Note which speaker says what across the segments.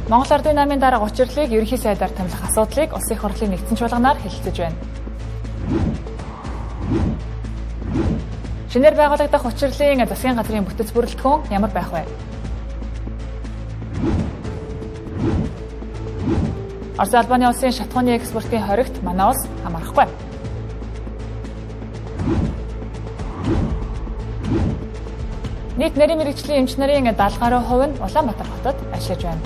Speaker 1: Монгол Ардын намын дарга учрлыг ерөнхий сайдаар томилох асуудлыг улсын их хурлын нэгдсэн чуулганаар хэлэлцэж байна. Шинээр байгуулагдах учрлын засгийн газрын бүтэц бүрэлдэхүүн ямар байх вэ? Орос Албаны улсын шатхууны экспортын хоригт манай улс хамаарахгүй. Нийт нарийн мэргэжлийн эмч нарын 70 гаруй хувь нь Улаанбаатар хотод ажиллаж байна.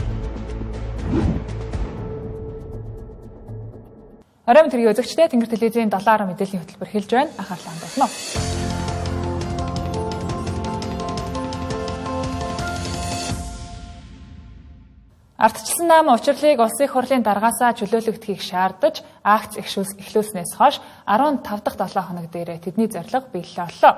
Speaker 1: Оройн төргийн үзэгчдээ Тэнгэр телевизийн 7 мэдээллийн хөтөлбөр хэлж байна. Анхаарлаа хандуулна. Ардчилсан нам учрлыг улсын их хурлын даргаасаа чөлөөлөгдөхийг шаардаж акц эхлүүлснээс хойш 15 дахь 7 хоног дээр тэдний зорилго биелэлээ оллоо.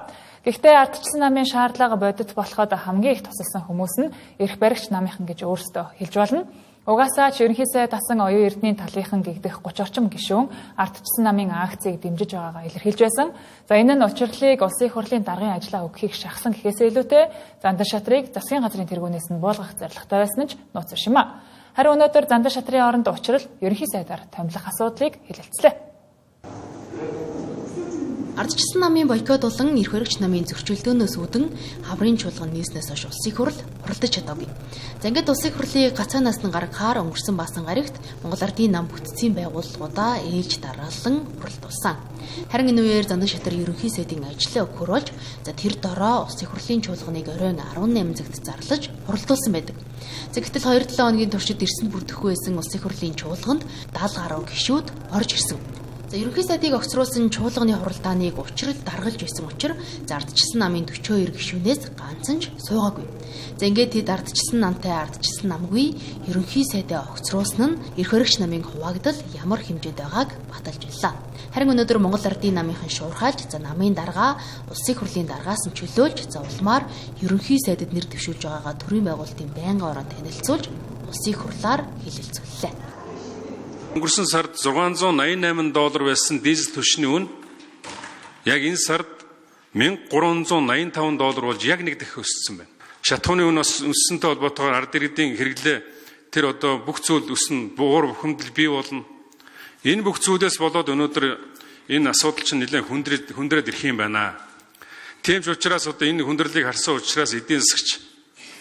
Speaker 1: Гэхдээ ардчилсан намын шаардлага бодит болоход хамгийн их тусалсан хүмүүс нь эрх баригч намынхан гэж өөрсдөө хэлж болно. Угаасаа ч ерөнхий сайд тасан оюун эрдэнийн талынхан гэгдэх 30 орчим гишүүн ардчилсан намын акцийг дэмжиж байгаагаа илэрхийлж байсан. За энэ нь учрлыг улсын их хурлын даргын ажлаа өгөхийг шахсан гэхээс илүүтэй зандан шатрыг засгийн газрын тэргүүнээс нь буулгах зорилготой байсан нь ч нууц биш юм а. Харин өнөөдөр зандан шатрын оронд учрал ерөнхий сайдаар томилох асуудлыг хэлэлцлээ.
Speaker 2: Ардчилсан намын бойкот болон эрх баригч намын зөрчилдөөнөөс үүдэн хаврын чуулган нийснээс хойш улсын их хурл хуралдаж чадаагүй. За ингээд улсын их хурлын гацаанаас нь гаргахаар өнгөрсөн баасан гарагт Монгол Ардын нам бүтцийн байгууллагуудаа ээлж дараалан хуралдуулсан. Харин энэ үеэр зандан шатар ерөнхий сайдын ажлаа өгөхөр болж тэр дороо улсын их хурлын чуулганыг оройн 18 цагт зарлаж хуралдуулсан байдаг. За гэтэл 2-7 хоногийн туршид эрсэнд бүрдэхгүй байсан улсын их хурлын чуулганд 70 гаруй гишүүд орж ирсэн. За ерөнхий сайдыг огцруулсан чуулганы хуралдааныг учрал даргалж байсан учраас ардчилсан намын 42 гишүүнээс ганцхан ч суугаагүй. За ингээд тэд ардчилсан намтай ардчилсан намгүй ерөнхий сайдаа огцруулсан нь эрх баригч намын хуваагдал ямар хэмжээнд байгааг баталж байлаа. Харин өнөөдөр Монгол Ардын намынхан шуурхайлж намын дарга улсын их хурлын даргаас нь чөлөөлж улмаар ерөнхий сайдад нэр дэвшүүлж байгаагаа төрийн байгуулалтын байнгын орон танилцуулж улсын их хурлаар хэлэлцүүллээ.
Speaker 3: Өнгөрсөн сард $688 байсан дизель түвшний үн яг энэ сард $1385 болж яг нэг дахин өссөн байна. Шатхууны үн бас өссөнтэй холбоотойгоор ард иргэдийн хэрэглээ тэр одоо бүх зүйл өснө, буур бухимдал бий болно. Энэ бүх зүйлээс болоод өнөөдөр энэ асуудал чинь нэлээд хүндрээд ирэх юм байна. Тийм ч учраас одоо энэ хүндрэлийг харсан учраас эдийн засагч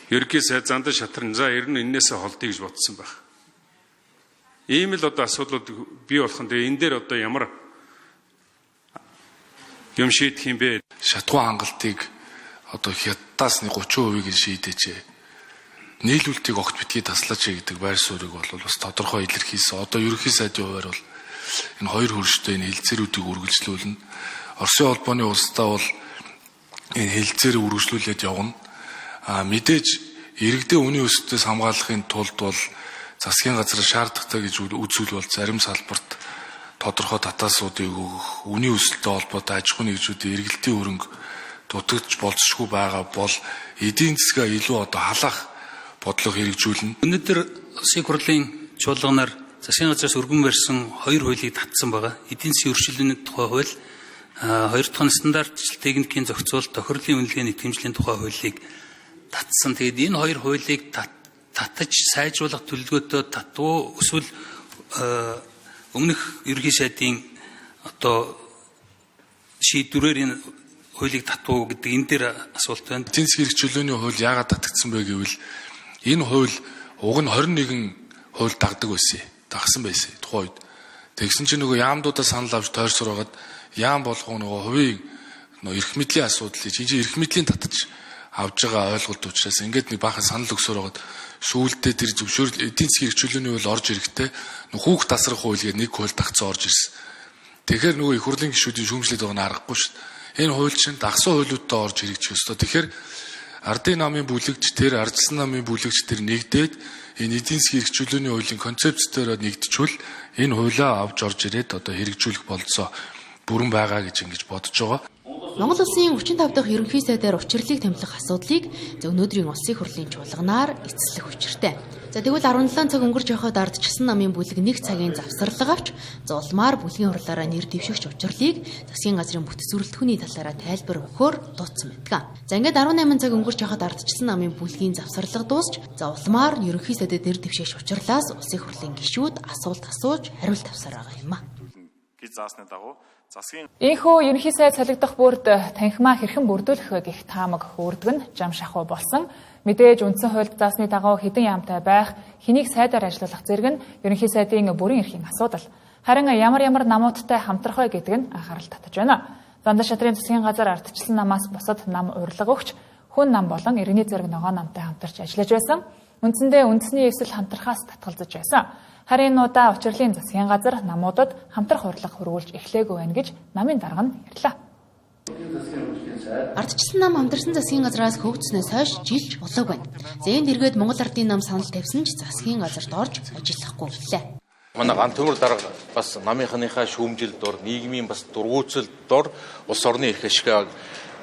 Speaker 3: ерөнхий сайд зандан шатар за ер нь энээсээ холдъё гэж бодсон байна. Ийм л одоо асуудлууд бий болох нь энэ дээр одоо ямар юм шийдэх юм бэ?
Speaker 4: Шатхуун хангалтыг одоо хятадаас 30% шийдэжээ. Нийлүүлэлтийг огт битгий таслаач гэдэг байр суурийг бол бас тодорхой илэрхийлсэн. Одоо ерөнхий сайдын хувьар бол энэ хоёр хөрштэй энэ хэлэлцээрүүдийг үргэлжлүүлнэ. Оросын холбооны улсдаа бол энэ хэлэлцээрээ үргэлжлүүлээд явна. Мэдээж иргэдийн үнийн өсөлтөөс хамгаалахын тулд бол засгийн газар шаардлагатай гэж үзүүл бол зарим салбарт тодорхой татаасуудыг өгөх, үнийн өсөлттэй холбоотой аж ахуйн нэгжүүдийн эргэлтийн хөрөнгө дутагдж болцсохгүй байгаа бол эдийн засгаа илүү одоо халаах бодлого хэрэгжүүлнэ.
Speaker 5: Өнөөдөр улсын их хурлын чуулганаар засгийн газраас өргөн барьсан 2 хуулийг татсан байгаа. Эдийн засгийн өршөөлөний тухай хууль, 2 дахь нь стандарт техникийн зохицуулалт, тохирлын үнэлгээний итгэмжлийн тухай хуулийг татсан. Тэгээд энэ 2 хуулийг татаж сайжруулах төлөвлөгөөтэй татвуу эсвэл өмнөх ерөнхий сайдын одоо шийдвэрээр энэ хуулийг татвуу гэдэг энэ дээр асуулт байна.
Speaker 4: Эдийн засгийн эрх чөлөөний хууль яагаад татагдсан бэ гэвэл энэ хууль уг нь 21 хууль дагсан байсан тухайн үед. Тэгсэн чинь нөгөө яамдуудаа санал авч тойрсороод яам болгоо нөгөө хувийн эрх мэдлийн асуудлыг чинь эрх мэдлийн татаж авж байгаа ойлголт учраас ингээд нэг баахан санал өгсөөр байгаад сүүлдээ тэр зөвшөөрөл эдийн засгийн эрх чөлөөний хууль орж ирэхдээ хүүхд тасрах хууль гэдэг нэг хууль дагцсан орж ирсэн. Тэгэхээр нөгөө их хурлын гишүүдийн шүүмжлээд байгаа нь аргагүй шүү дээ. Энэ хууль чинь дагсан хуулиудтай орж ирэх ёстой. Тэгэхээр ардын намын бүлэгч тэр ардчилсан намын бүлэгч тэр нэгдээд энэ эдийн засгийн эрх чөлөөний хуулийн концепцээр нэгдчихвэл энэ хуулиа авч орж ирээд одоо хэрэгжүүлэх болцоо бүрэн байгаа гэж ингэж бодож байгаа.
Speaker 2: Монгол улсын 35 дахь ерөнхий сайдаар учрлыг томилох асуудлыг өнөөдрийн улсын их хурлын чуулганаар эцэслэх учиртай. За тэгвэл 17 цаг өнгөрч явхад ардчилсан намын бүлэг 1 цагийн завсарлага авч зулмаар бүлгийн хурлаараа нэр дэвшигч учрлыг засгийн газрын бүтцүүрэлтхүүний талаараа тайлбар өгөхөөр дууссан байдаг. За ингээд 18 цаг өнгөрч явхад ардчилсан намын бүлгийн завсарлага дуусч зулмаар ерөнхий сайдад нэр дэвшигч учрлаас улсын хурлын гишүүд асуулт асууж хариулт авсаар байгаа юм а.
Speaker 6: Гэж заасны дагуу засгийн
Speaker 1: Ийхүү ерөнхий сайд солигдох бүрд танхимаа хэрхэн бүрдүүлэх вэ гэх таамаг өөрдөг нь жам шахуу болсон. Мэдээж үндсэн хуульд заасны дагуу хэдэн яамтай байх, хэнийг сайдаар ажиллуулах зэрэг нь ерөнхий сайдын бүрэн эрхийн асуудал. Харин ямар намуудтай хамтрах вэ гэдэг нь анхаарал татаж байна. Зандаа шатрын засгийн газар ардчилсан намаас бусад нам урилга өгч хүн нам болон иргэний зэрэг ногоон намтай хамтарч ажиллаж байсан. Үндсэндээ үндэсний эвсэл хамтрахаас татгалзаж байсан. Харин удаа учрлын засгийн газар намуудад хамтрах хурлага хөрвүүлж эхлэегүй байна гэж намын дарга нь ярьлаа.
Speaker 2: Ардчилсан нам хамтарсан засгийн газраас хөгжснөөс хойш жилч болоог байна. За энд эргээд Монгол Ардын нам санал тавьсан ч засгийн газарт орж ажиллахгүй гэлээ.
Speaker 7: Манай ган төмөр дарга бас намынхныхаа шүүмжилд дор нийгмийн бас дургуутсалд дор улс орны эрх ашиг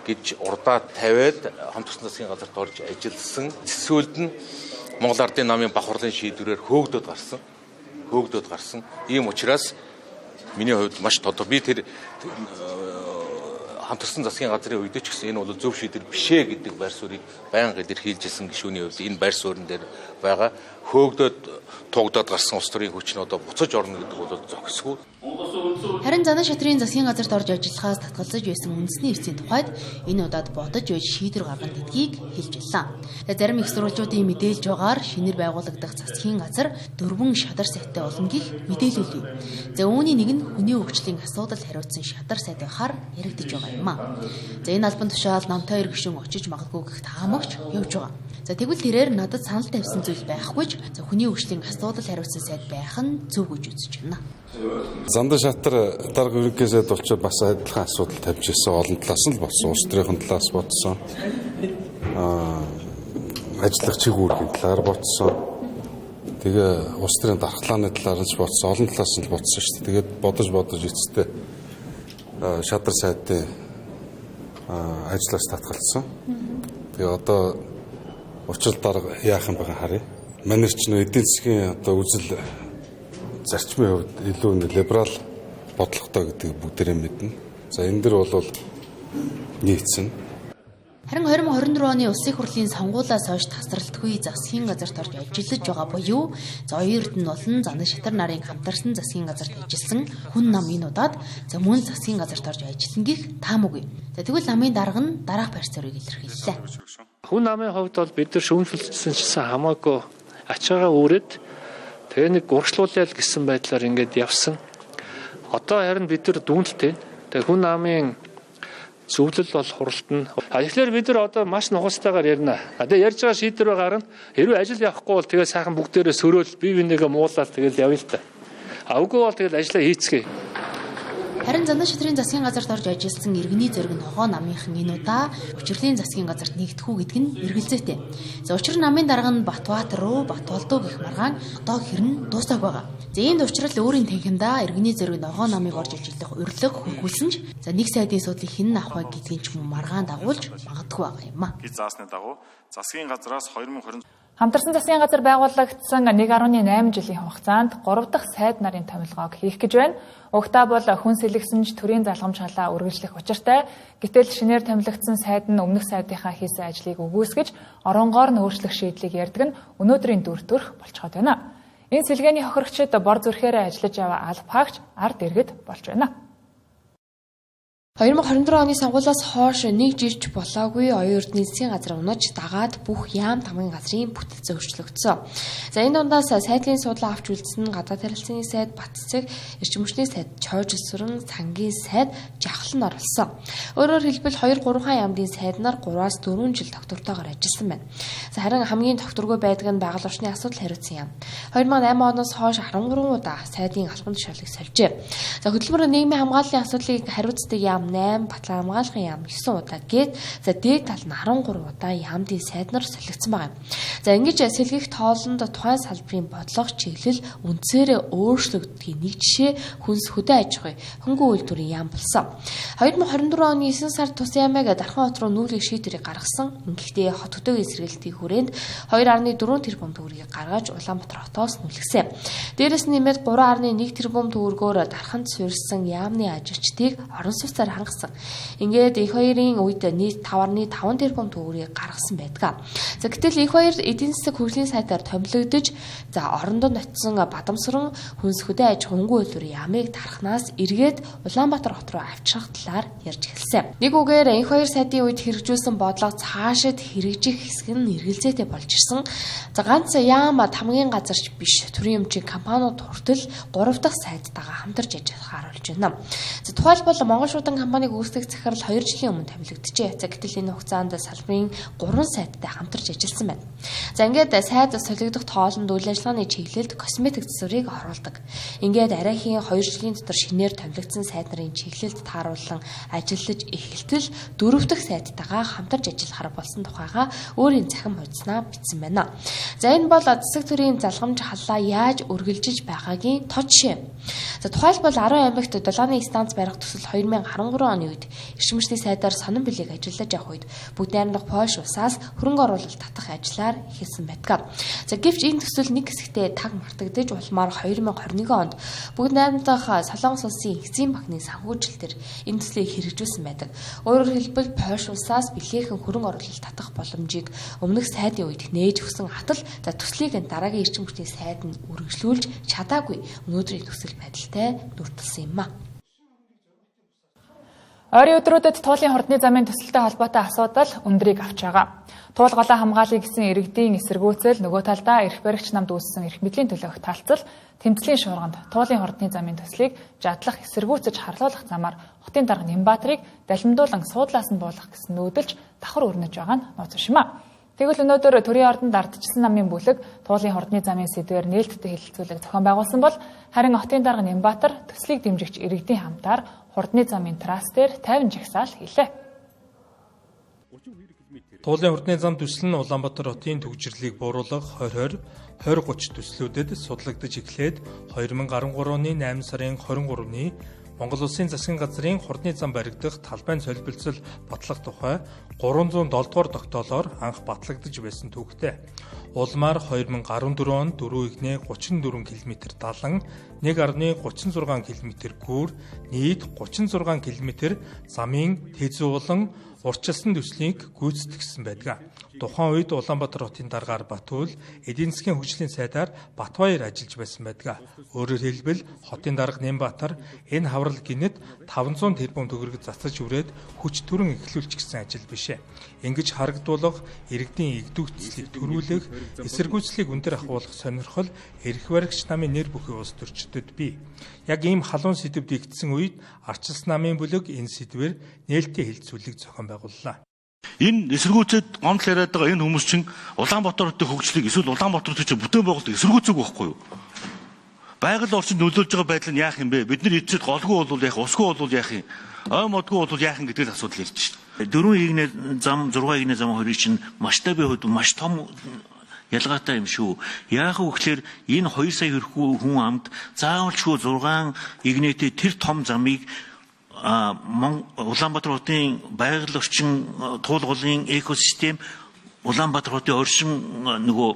Speaker 7: гэж урдаа тавиад хамтарсан засгийн газарт орж ажилласан. Эсвэл нь Монгол Ардын намын бахарлын шийдвэрээр хөөгдөд гарсан. Ийм учраас миний хувьд маш тодор. Би тэр хамтарсан засгийн газрын үед ч гэсэн энэ бол зөв шийдвэр бишээ гэдэг байр суурийг байнга илэрхийлжсэн гишүүний хувьд энэ байр суурин дээр байгаа хөөгдөд тугдаад гарсан улс төрийн хүч нь одоо буцаж орно гэдэг бол зохисгүй.
Speaker 2: Харин Зандаа шатрын засгийн газарт орж ажиллахаас татгалзаж байсан үндэсний эвсийн тухайд энэ удаад бодож байж шийдвэр гаргана гэдгийг хэлж байлаа. Зарим их сурвалжуудын мэдээлж байгаагаар шинээр байгуулагдах засгийн газар 4 шадар сайтай болно гэх мэдээлэл өгье. За үүний нэг нь хүний хөгжлийн асуудал хариуцсан шадар сайт байхаар яригдж байгаа юм а. За энэ албан тушаал намтай иргшин очиж магадгүй гэх таамагч явж байгаа. За тэгвэл тэрээр надад санал тавьсан зүйл байхгүйч за хүний хөгжлийн асуудал хариуцсан сайт байх нь зөв гэж үзэж байна.
Speaker 8: Зандаа шатар дарга ерөнхий сайд болчоод бас адилхан асуудал тавьж ирсэн олон талаас нь л болсон. Улс төрийн талаас бодсон. Ажиллах чиг үүргийн талаар бодсон. Тэгээ улс төрийн дархлааны талаар нь бодсон. Олон талаас нь л бодсон шүү дээ. Тэгээд бодож эцэстээ шадар сайдын ажлаас татгалзсан. Тэгээ одоо учрал дарга яах юм байгаа харъя. Манай ч нөө эдийн засгийн одоо үзэл зарчмын хувьд илүү либерал бодлоготой гэдэг бүгдээрээ мэднэ. За энэ дэр бол нийцсэн.
Speaker 2: Харин 2024 оны улсын хурлын сонгуулиас хойш тасралтгүй засгийн газарт орж ажиллаж байгаа буюу за хоёр эрдэнэ болон Зандаа шатар нарын хамтарсан засгийн газарт ажилласан хүн нам энэ удаад за мөн засгийн газарт орж ажиллана гэх таамаггүй. За тэгвэл намын дарга нь дараах байр суурийг илэрхийллээ.
Speaker 9: Хүн намын хувьд бол бид нар шүүмжлэлтсэн чсэн хамаагүй ачаагаа үүрээд тэгээ нэг урагшлуулъя л гэсэн байдлаар ингээд явсан. Одоо харин бид нар дүнэлтэй. Тэгээ хүн намын зөвлөл бол хуралдана. Тэгэхээр бид нар одоо маш нухацтайгаар ярина. Тэгээ ярьж байгаа шийдвэр гарна. Хэрвээ ажил явахгүй бол тэгээ сайхан бүгдээрээ сөрөөл бие бинийгээ муулаад тэгэл явъя л та. Үгүй бол тэгэл ажиллаа хийцгээе.
Speaker 2: Харин Зандаа шатрын засгийн газарт орж ажилласан иргэний зэрэг ногоо намынхан энэ удаа учрлын засгийн газарт нэгдэх үү гэдг нь эргэлзээтэй. За учир намын дарга нь Батбаатар руу Батболдоо гэх маргаан одоо хэрн дуусах байгаа. За энд учрал өөрийн танхимдаа иргэний зэрэг ногоо намыг орж ажиллах урилга хөргүүлсэн ч за нэг сайдын судалыг хэн авах вэ гэдгийг ч маргаан дагуулж магадгүй байгаа юм а.
Speaker 6: гэж заасны дагуу засгийн газраас 2020
Speaker 1: Хамтарсан засгийн газар байгуулагдсан 1.8 жилийн хугацаанд 3 дахь сайд нарын томилгоог хийх гэж байна. Угтаа бол хүн сэлгсэнж төрийн залгамж халаа үргэлжлэх учиртай. Гэтэл шинээр томилогдсон сайд нь өмнөх сайдынхаа хийсэн ажлыг үгүйсгэж оронгоор нь өөрчлөх шийдлийг ярьдаг нь өнөөдрийн дүр төрх болцоход байна. Энэ сэлгээний хохирогчид бор зүрхээрээ ажиллаж яваа алба хаагч ард иргэд болж байна.
Speaker 2: 2024 оны сонгуулиас хойш нэг жилч болоогүй оюун эрдэнэ засгийн газар унаж дагаад бүх яам тамгын газрын бүтцээ өөрчлөгдсөн. За энэ дундаас сайдлын судлаа авч үлдсэн гадаад харилцааны сайд Батцэг, эрчим хүчний сайд Чойжилсүрэн, сангийн сайд Жахлан оролцсон. Өөрөөр хэлбэл 2-3 яамдын сайд нар 3-4 жил доктортойгоор ажилласан байна. За харин хамгийн докторгүй байдаг нь байгаль орчны асуудал хариуцсан яам. 2008 оноос хойш 13 удаа сайдын албан тушаалыг сольжээ. За хөтөлбөр нийгмийн хамгааллын асуудлыг хариуцдаг яам яам 8, Батлан хамгаалахын яам 9 удаа гээд за дээд тал нь 13 удаа яамдын сайд нар солигдсон байгаа юм. За ингэж сэлгэх тоолонд тухайн салбарын бодлого чиглэл үндсээрээ өөрчлөгддгийн нэг жишээ хүнс хөдөө аж ахуй хөнгөн үйлдвэрийн яам болсон. 2024 оны 9 сард тус яамыг Дархан хот руу нүүлгэх шийдвэрийг гаргасан. Гэхдээ хот хөдөөгийн сэргэлтийн хүрээнд 2.4 тэрбум төгрөгийг гаргаж Улаанбаатар хотоос нүлгсэн. Дээрээс нэмээд 3.1 тэрбум төгрөгөөр Дарханд суурьсан яамны ажигчдыг орон сууцаар хангасан. Ингээд их хоёрын үед нийт 5.5 тэрбум төгрөгийг гаргасан байдаг. За гэтэл их хоёр эдийн засаг хөгжлийн сайтаар томилогдож за орондоо нотсон Бадамсран хүнс хөдөө аж ахуй хөнгөн үйлдвэрийн яамыг Дарханаас эргээд Улаанбаатар хот руу авчрах талаар ярьж эхэлсэн. Нэг үгээр их хоёр сайдын үед хэрэгжүүлсэн бодлого цаашид хэрэгжих хэсэг нь эргэлзээтэй болж ирсэн. За ганц яам тамгийн газарч биш төрийн өмчийн компаниуд хүртэл 3 дахь сайдтайгаа хамтарч ажиллахаар болж байна. За тухайлбал Монгол шуудан компаниг үүсгэх захирал 2 жилийн өмнө томилогджээ. За гэтэл энэ хугацаанд салбарын 3 сайдтай хамтарч ажилласан байна. За ингээд сайд солигдох тоолонд үйл ажиллагааны чиглэлд косметик засварыг оруулдаг. Ингээд арайхийн 2 жилийн дотор шинээр томилогдсон сайд нарын чиглэлд тааруулан ажиллаж эхэлтэл 4 дахь сайдтайгаа хамтарч ажиллахаар болсон тухайга өөрийн захин хуудаснаа бичсэн байна. За энэ бол засаг төрийн залгамж халлаа яаж үргэлжиж байгаагийн тод жишээ. За тухайлбал 10 аймагт долооны станц барих төсөл 2013 оны үед эрчимчдийн сайдаар сонин билег ажиллаж явах үед бүгд найрамдах Польш улсаас хөрөнгө оруулалт татах ажлаар эхэлсэн байдаг. За гэвч энэ төсөл нэг хэсэгтээ таг мартагдаж улмаар 2021 онд бүгд найрамдах Солонгос улсын эцсийн банкны санхүүжилтээр энэ төслийг хэрэгжүүлсэн байдаг. Өөрөөр хэлбэл Польш улсаас билехэн хөрөнгө оруулалт татах боломжийг өмнөх сайдын үед нээж өгсөн хатал за төслийг дараагийн эрчим хүчний сайд нь үргэлжлүүлж чадаагүй өнөөдрийн төсөл байдалтай нүртэлсэн юм а.
Speaker 1: Ойрын өдрүүдэд туулын хурдны замын төсөлтэй холбоотой асуудал өндрийг авч байгаа. Туул голоо хамгаалъя гэсэн иргэдийн эсэргүүцэл нөгөө талдаа эрх баригч намд үүссэн эрх мэдлийн төлөөх талцал тэмцлийн шуурганд туулын хурдны замын төслийг жадлах эсэргүүцэж харлуулах замаар хотын дарга Нямбатарыг далимдуулан суудлаас нь буулгах гэсэн нүүдэлж давхар өрнөж байгаа нь нууц шимэ. Тэгвэл өнөөдөр төрийн ордонд ардчилсан намын бүлэг туулын хурдны замын сэдвээр нээлттэй хэлэлцүүлэг зохион байгуулсан бол харин хотын дарга Нямбатар төслийг дэмжигч иргэдийн хамтаар хурдны замын трасс дээр 50 жагсаал хийлээ.
Speaker 10: Туулын хурдны зам төсөл нь Улаанбаатар хотын төвчрлийг бууруулах 2030 төслүүдэд судлагдаж эхлээд 2013 оны 8 сарын 23-ны Монгол Улсын засгийн газрын хурдны зам баригдах талбайн солилцол батлах тухай 307 дугаар тогтоолоор анх батлагдаж байсан түүхтэй. Улмаар 2014 онд 4.34 км далан 1.36 км гүүр нийт 36 км замын тэзүүлэн урчилсан төслийг гүйцэтгэсэн байдаг. Тухайн үед Улаанбаатар хотын даргаар Батүл эдийн засгийн хөгжлийн сайдаар Батбаяр ажиллаж байсан байдаг. Өөрөөр хэлбэл хотын дарга Нямбатар энэ хаврал гинэд 500 тэрбум төгрөг засаж хүрээд хүч төрөн эхлүүлчих гэсэн ажил бишээ. Ингэж харагдуулах иргэдийн игдүүцлийг төрүүлэх, эсэргүүцлийг өндөр ахуулах сонирхол эрх баригч намын нэр бүхий улс төрчдөд бий. Яг ийм халуун сэдвд игдсэн үед ардчилсан намын бүлэг энэ сэдвээр нээлттэй хэлэлцүүлэг зохион байгууллаа.
Speaker 11: Энэ эсэргүүцэд гомдол яриад байгаа энэ хүмүүс чинь Улаанбаатар хотын хөгжлийг эсвэл Улаанбаатар хотын бүтээн байгуулалтыг эсэргүүцээг байхгүй юу? Байгаль орчинд нөлөөлж байгаа байдал нь яах юм бэ? Бид нар эцэд голгүй бол яах, усгүй бол яах юм? Ой модгүй бол яах юм гэдэг асуудал ярьж байна. 4 игнэ зам, 6 игнэ зам хоёрын чинь масштабын хувьд маш том ялгаатай юм шүү. Яах вэ гэхээр энэ 2 сая хүн амд заавалчгүй 6 игнэтэй тэр том замыг Улаанбаатар хотын байгаль орчин туулгын экосистем Улаанбаатар хотын оршин нөгөө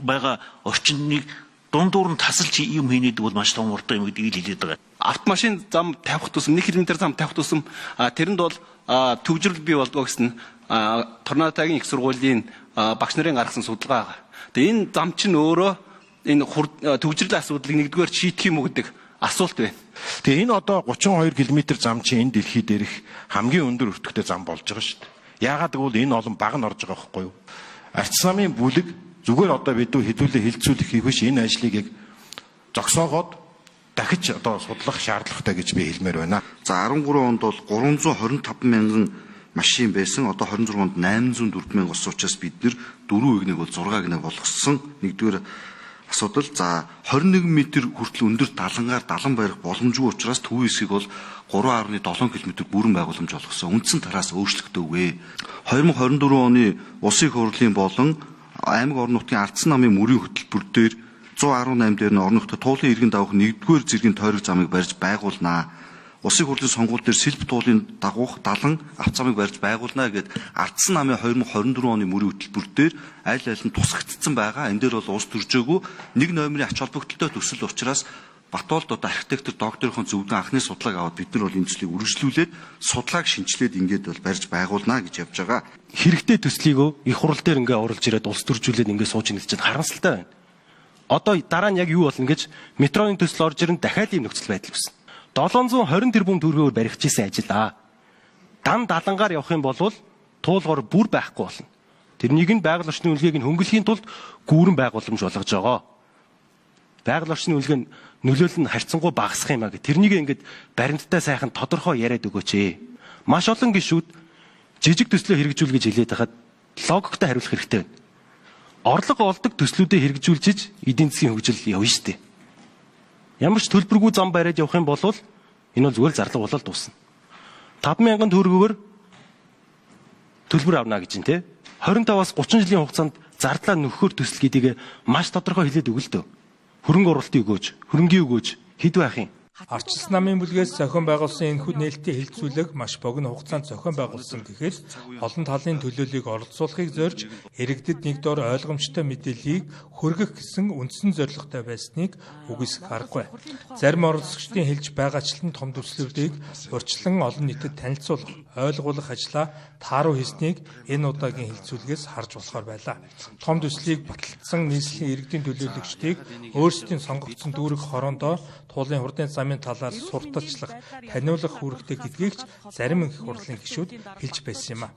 Speaker 11: байгаа орчныг дундуур нь тасалж юм хийнэдэг бол маш том урдаа юм гэдгийг хэлээд байгаа.
Speaker 12: Автомашин зам тавих тусам 1 км зам тавих тусам тэрэнд бол төвжирэл бий болдгоо гэсэн Торнадогийн их сургуулийн багш нарын гаргасан судалгаа байгаа. Тэгээ энэ зам чинь өөрөө энэ төвжирлийн асуудлыг нэгдүгээр шийдэх юм уу гэдэг асуулт байна.
Speaker 11: Тэгээ энэ одоо 32 км зам чинь энэ дэлхий дээрх хамгийн өндөр өртөгтэй зам болж байгаа шүү дээ. Яагаад гэвэл энэ олон баг нь орж байгаа байхгүй юу? Ардчилсан намын бүлэг зүгээр одоо бид хэдүүлээ хилцүүлэх хийх биш энэ ажлыг яг зогсоогоод дахиж одоо судлах шаардлагатай гэж би хэлмээр байна.
Speaker 13: За 13 онд бол 325 мянган машин байсан. Одоо 26 онд 804 мянга болсон учраас бид нэр 4 игнэг бол 6 игнэг болгосон. Нэгдүгээр асуудал. За 21 м хүртэл өндөр далангаар далан барих боломжгүй учраас төвийн хэсгийг бол 3.7 км бүрэн байгууламж болгосон. Үндсэн тараас өөрчлөгдөөгүй. 2024 оны улсын их хурлын болон аймаг орон нутгийн ардсан намын мөрийн хөтөлбөр дээр 118 дээр нь орон нутгийн туулын иргэн давах 1-р зэргийн тойрог замыг барьж байгуулнаа. Улсын хурлын сонгуул дээр сэлб туулын дагуух далан авц замыг барьж байгуулнаа гэд ардсан намын 2024 оны мөрийн хөтөлбөр дээр аль аль нь тусгагдсан байгаа. Энэ дээр бол улс төржөөгүй нэг номерын ач холбогдолтой төсөл учраас Батболд одоо архитектор докторийн зөвлөгөө анхны судлааг аваад бид нар бол энэ төслийг үргэлжлүүлээд судлааг шинжилээд ингээд бол барьж байгуулнаа гэж явж байгаа.
Speaker 14: Хэрэгтэй төслийг их хурал дээр ингээ оруулж ирээд улс төржүүлээд ингээ сууж ийн гэж харамсалтай байна. Одоо дараа нь яг юу болно гэж метроны төсөл орж ирэн дахиад ийм нөхцөл байдал үүснэ. 720 тэрбум төгрөгөөр баригдчихсан ажил дан далангаар явах юм бол туулгоор бүр байхгүй болно. Тэрнийг нь байгаль орчны үнэлгээг нь хөнгөлөхийн тулд гүүрэн байгууламж болгож байгаа. Байгаль орчны үнэлгээ нь нөлөөлөл нь харьцангуй багасах юм аа гэ. Тэрнийг ингээд баримттай сайхан тодорхой яриад өгөөч. Маш олон гишүүд жижиг төслөө хэрэгжүүл гэж хэлээд хахад логиктой хариулах хэрэгтэй байна. Орлого олдог төслүүдэд хэрэгжүүлж эдийн засгийн хөгжил явна шүү дээ. Ямар ч төлбөргүй зам бариад явах юм бол энэ бол зүгээр зарлага болол дуусна. 5,000 төгрөгөөр төлбөр авна гэж байна те. 25-аас 30 жилийн хугацаанд зардлаа нөхөхөр төсөл гэдгийг маш тодорхой хэлээд өгөл дөө. Хөрөнгө оруулалтыг өгөөж, хөрөнгийн өгөөж хэд байх юм?
Speaker 10: Ардчилсан намын бүлгээс зохион байгуулсан энэхүү нээлттэй хилцүүлэг маш богино хугацаанд зохион байгуулсан гэхэд олон талын төлөөллийг оролцуулахыг зорж иргэдэд нэг дор ойлгомжтой мэдээллийг хүргэх гэсэн үндсэн зорилготой байсныг үгүйсэх аргагүй. Зарим оролцогчдын хэлж байгаачлан том төслүүдийг урьдчилан олон нийтэд танилцуулах, ойлгуулах ажлаа тааруу хийснийг энэ удаагийн хилцүүлгээс харж болохоор байлаа. Том төслийг баталсан нийслэлийн иргэдийн төлөөлөгчдийг өөрсдийн сонгогдсон дүүрэг хороондоо туулын хурдын замын талаар сурталчлах, таниулах үүрэгтэй гэдгийг ч зарим их хурлын гишүүд хэлж байсан юм а.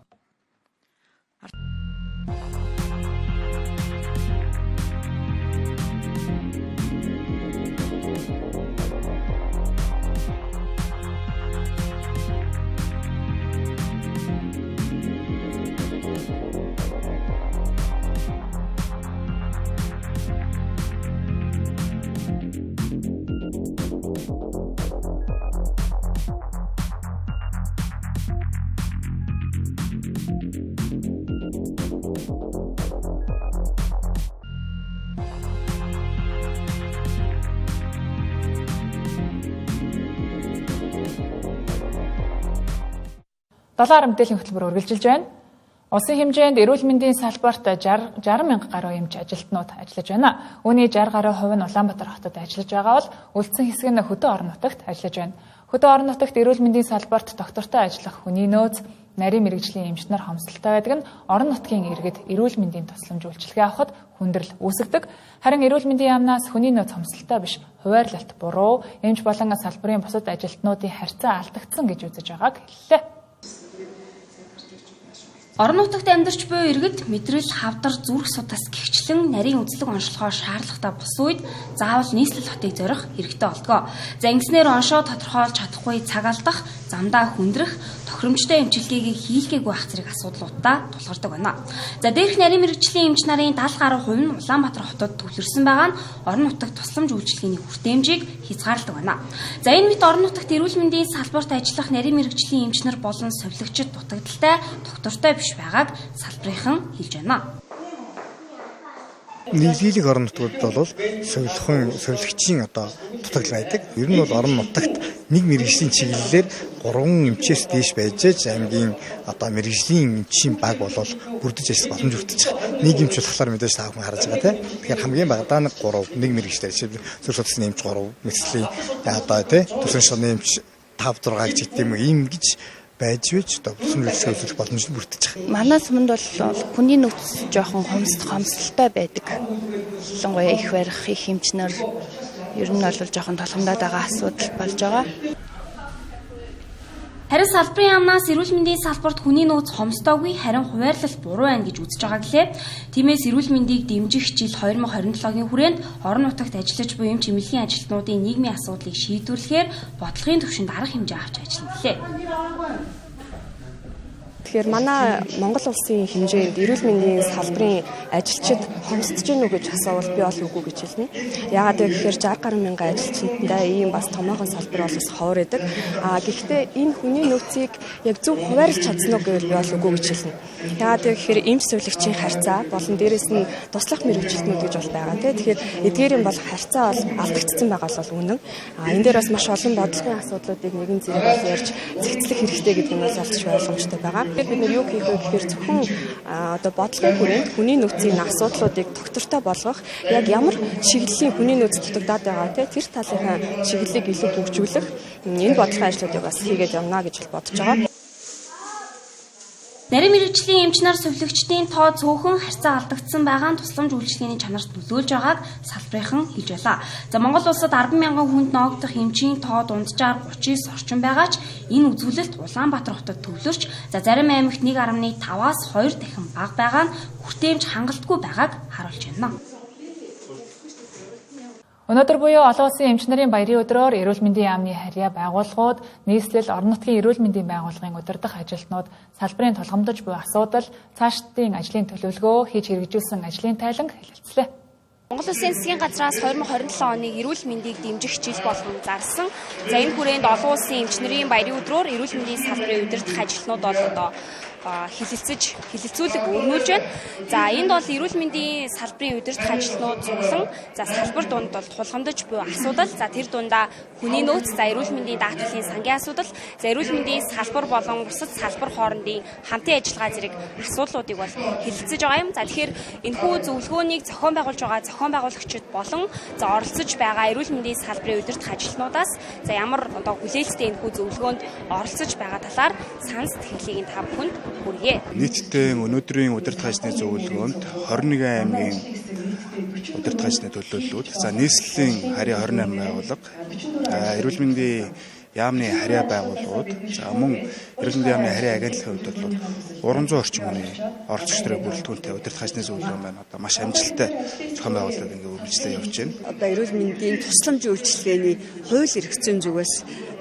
Speaker 1: Доллар мэдээллийн хөтөлбөр үргэлжилж байна. Улсын хэмжээнд эрүүл мэндийн салбарт 60 мянга гаруй эмч ажилтнууд ажиллаж байна. Үүний 60 гаруй хувь нь Улаанбаатар хотод ажиллаж байгаа бол үлдсэн хэсэг нь Хөдөө орон нутагт ажиллаж байна. Хөдөө орон нутагт эрүүл мэндийн салбарт доктортой ажиллах хүний нөөц, нарийн мэрэгжлийн эмч нар хомсдолтой байдаг нь орон нутгийн иргэд эрүүл мэндийн тусламж үйлчилгээ авахд хүндрэл үүсгэдэг. Харин эрүүл мэндийн яамнаас хүний нөөц хомсдолтой биш, хуваарлалт буруу, эмч болон салбарын бусад ажилтнуудын харьцаа алдагдсан гэж үзэж байгааг хэллээ.
Speaker 15: Орон нутагт амьдарч буй иргэд мэдрэл, хавдар, зүрх судас гихчлэн нарийн үзлэг онцлогоо шаардлагатай бус үед заавал нийслэл хотыг зорих хэрэгтэй болдгоо. За ингэснээр оншоо тодорхойлж чадахгүй цаг алдах, замдаа хүндрэх, тохиромжтой эмчилгээгийг хийлгээгүй ах зэрэг асуудлуудаа тулгардаг байна. За дээрх нарийн мэрэгжлийн эмч нарын 70 гаруй хувь нь Улаанбаатар хотод төвлөрсөн байгаа нь орон нутагт тусламж үйлчилгээний хүртээмжийг хязгаарладаг байна. За энэ мэт орон нутагт эрүүл мэндийн салбарт ажиллах нарийн мэрэгжлийн эмч нар болон совилогчид дутагдaltaй, доктортой биш байгааг салбарынхан хэлж байна.
Speaker 16: Нийлүүлэг орон нутгууд бол совилогчийн дутагдал байдаг. Ер нь бол орон нутагт нэг мэрэгжлийн чиглэлээр 3 эмчээс дээш байж аймгийн мэрэгжлийн эмчийн баг болол бүрдэж ажиллах боломж өртөж байгаа. Нэг эмч болохоор мэдээж таах хүн харж байгаа тийм. Тэгэхээр хамгийн багадаа нэг 3 нэг мэрэгчтэй зөв судасны эмч 3 мэслийн төсвийн шоны эмч 5 6 гэж гэдэг юм ийм гэж байж тусламж боломж бүрдэж байгаа.
Speaker 17: Манай суманд бол хүний нөөц жоохон хомсдолтой байдаг. Ялангуяа их барих, их эмчнэр ер нь бол жоохон толгомдоод байгаа асуудал болж байгаа.
Speaker 15: Харин салбарын яамнаас эрүүл мэндийн салбарт хүний нөөц хомсдоогүй, харин хуваарлалт буруу байна гэж үзэж байгаа гэлээ. Тиймээс эрүүл мэндийг дэмжих жил 2027-гийн хүрээнд орон нутагт ажиллаж буй эмч эмнэлгийн ажилтнуудын нийгмийн асуудлыг шийдвэрлэхээр бодлогын түвшинд арга хэмжээ авч ажиллана гэлээ.
Speaker 18: тэгэхээр манай Монгол улсын хэмжээнд эрүүл мэндийн салбарын ажилчид хомсдож гэнэ үү гэж асуувал би бол үгүй гэж хэлнэ. Яагаад гэхээр 60 гаруй мянган ажилчнуудтай ийм бас томоохон салбар бол бас ховор байдаг. Гэхдээ энэ хүний нөөцийг яг зөв хуваарлж чадсан уу гэвэл би бол үгүй гэж хэлнэ. Яагаад гэхээр эмч зөвлөгчийн харьцаа болон дээрэс нь туслах мэргэжилтнүүд гэж бол байгаа. Тэгэхээр эдгээрийн бол харьцаа бол алдагдсан байгаа бол үнэн. Энэ дээр бас маш олон бодлогын асуудлуудыг нэгэн зэрэг бол ярьж зэгцлэх хэрэгтэй гэдэг нь бас ялцч ойлгомжтой байгаа. Бид нэр юу хийх вэ гэхээр зөвхөн одоо бодлогын хүрээнд хүний нөөцийн асуудлуудыг доктортой болгох яг ямар чиглэлийн хүний нөөц дутагдаад байгаа тэр талынхаа чиглэлийг илүү хөгжүүлэх энэ бодлогын ажлуудыг бас хийгээд явна гэж бодож байгаа.
Speaker 15: Нарийн мэргэжлийн эмч нар зөвлөгчдийн тоо цөөхөн харьцаа алдагдсан байгаа нь тусламж үйлчилгээний чанарт нөлөөлж байгааг салбарынхан хэлж байлаа. За Монгол улсад 10,000 хүнд ноогдох эмчийн тоо дунджаар 39 орчим байгаа ч энэ үзүүлэлт Улаанбаатар хотод төвлөрч зарим аймагт 1.5-аас 2 дахин бага байгаа нь хүртээмж хангалтгүй байгааг харуулж байна.
Speaker 1: Өнөөдөр буюу олон улсын эмч нарын баярын өдрөөр эрүүл мэндийн яамны харьяа байгууллагууд, нийслэл, орон нутгийн эрүүл мэндийн байгууллагын удирдах ажилтнууд салбарын тулгамдж буй асуудал, цаашдын ажлын төлөвлөгөө, хийж хэрэгжүүлсэн ажлын тайланг хэлэлцлээ.
Speaker 19: Монгол Улсын засгийн газраас 2027 оны эрүүл мэндийг дэмжих жил болгон зарласан. За энэ хүрээнд олон улсын эмч нарын баярын өдрөөр эрүүл мэндийн салбарын удирдах ажилтнууд бол одоо хилэлцүүлэг өрнүүлж байна. За энд бол эрүүл мэндийн салбарын удирдах ажилтнууд зөвлөн за салбар дунд бол тулгамдж буй асуудал, за тэр дундаа хүний нөөц, за эрүүл мэндийн даатгалын сангийн асуудал, за эрүүл мэндийн салбар болон бусад салбар хоорондын хамтын ажиллагаа зэрэг асуудлуудыг бол хилэлцэж байгаа юм. За тэгэхээр энэхүү зөвлөгөөнийг зохион байгуулж байгаа зохион байгуулагчид болон за оролцож байгаа эрүүл мэндийн салбарын удирдах ажилтнуудаас за ямар одоо хүлээлттэй энэхүү зөвлөгөөнд оролцож байгаа талаар санал сэтгэлийг та бүхэнд хүргэе.
Speaker 20: Нийтдээ өнөөдрийн удирдах ажлын зөвлөгөөнд 21 аймгийн удирдах ажлын төлөөллүүд, за нийслэлийн харьяа 28 байгууллага, эрүүл мэндийн яамны харьяа байгууллагууд, за мөн эрүүл мэндийн яамны харьяа агентлагын удирдлууд 300 орчим хүний оролцогч нарын бүрэлдэхүүнтэй удирдах ажлын зөвлөгөө маань одоо маш амжилттай зохион байгуулалт ингээ үргэлжлээ явж байна.
Speaker 21: Одоо эрүүл мэндийн тусламж үйлчилгээний хууль эрх зүйн зүгээс